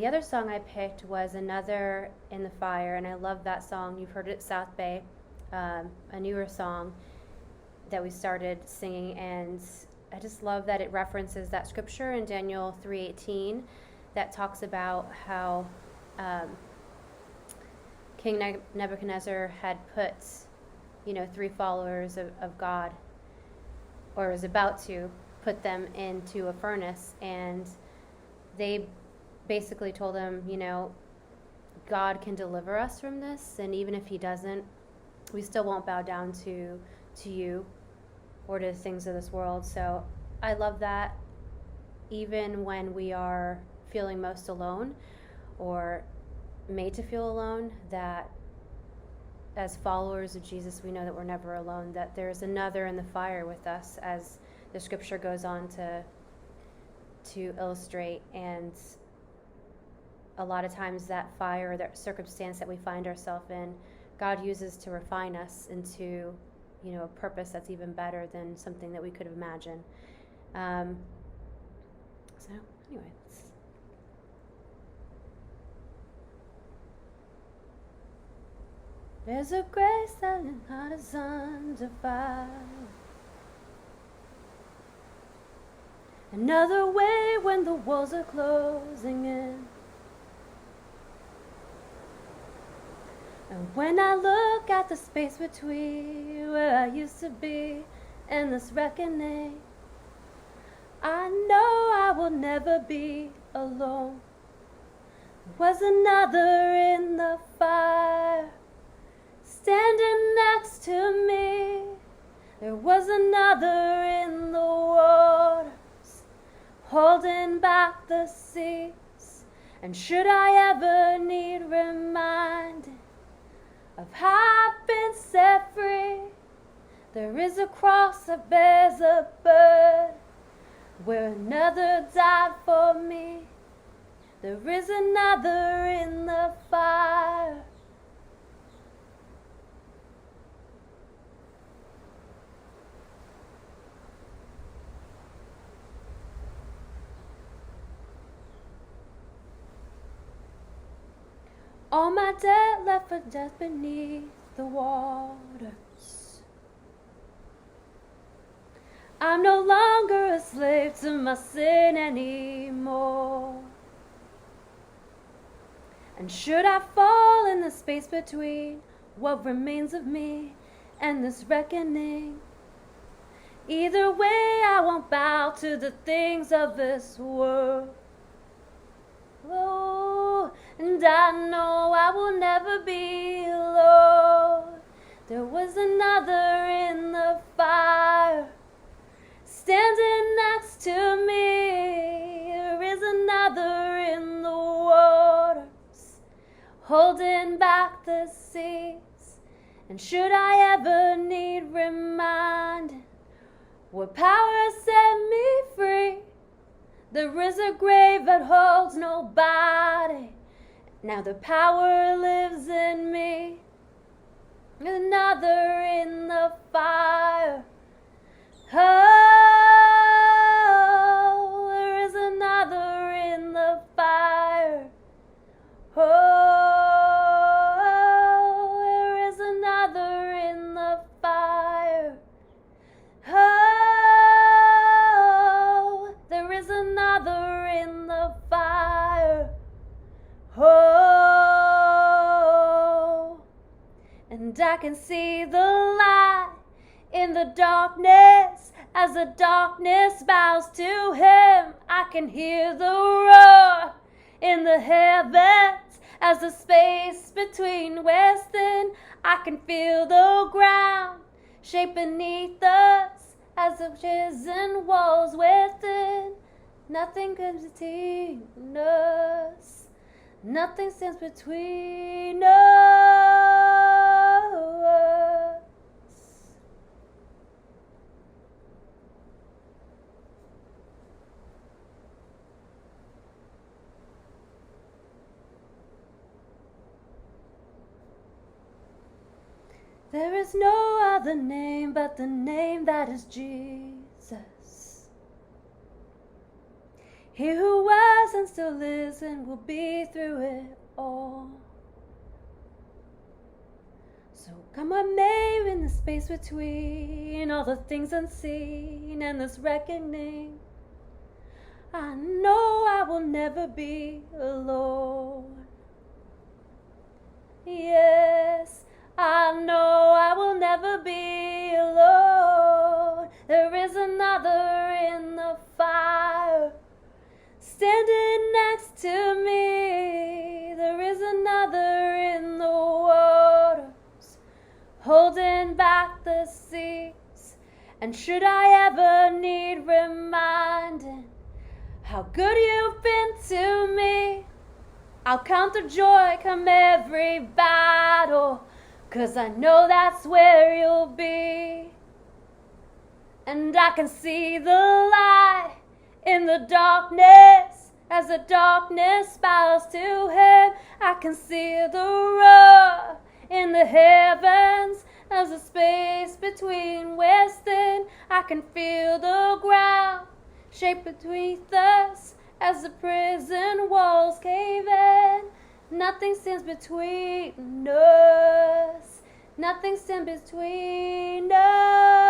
The other song I picked was Another in the Fire, and I love that song. You've heard it at South Bay, a newer song that we started singing, and I just love that it references that scripture in Daniel 3:18 that talks about how King Nebuchadnezzar had put, 3 followers of God, or was about to put them into a furnace, and they basically told him, God can deliver us from this, and even if he doesn't, we still won't bow down to you or to the things of this world. So I love that even when we are feeling most alone or made to feel alone, that as followers of Jesus, we know that we're never alone, that there's another in the fire with us, as the scripture goes on to illustrate. And a lot of times that fire, that circumstance that we find ourselves in, God uses to refine us into, a purpose that's even better than something that we could imagine. So anyway. There's a grace that heart is under fire. Another way when the walls are closing in. And when I look at the space between where I used to be and this reckoning, I know I will never be alone. There was another in the fire, standing next to me. There was another in the waters, holding back the seas. And should I ever need reminding of how I've been set free, there is a cross that bears a burden where another died for me. There is another in the fire. All my debt left for death beneath the waters. I'm no longer a slave to my sin anymore. And should I fall in the space between what remains of me and this reckoning, either way I won't bow to the things of this world. Oh, and I know I will never be alone. There was another in the fire, standing next to me. There is another in the waters, holding back the seas. And should I ever need reminding what power set me free, there is a grave that holds nobody. Now the power lives in me. Another in the fire. Oh, there is another in the fire. Oh, there is another in the fire. Oh, there is another in the fire. Oh, and I can see the light in the darkness. As the darkness bows to him, I can hear the roar in the heavens. As the space between wears thin, I can feel the ground shake beneath us. As the prison walls within, nothing comes between us. Nothing stands between us. There is no other name but the name that is Jesus. He who was and still is and will be through it all. So come what may in the space between all the things unseen and this reckoning, I know I will never be alone. Yes, I know I will never be alone. There is another in the fire, standing next to me. There is another in the waters, holding back the seas. And should I ever need reminding how good you've been to me, I'll count the joy come every battle, 'cause I know that's where you'll be. And I can see the light in the darkness as the darkness bows to him. I can see the roar in the heavens as the space between wears thin. I can feel the ground shake beneath us as the prison walls cave in. Nothing stands between us. Nothing stands between us.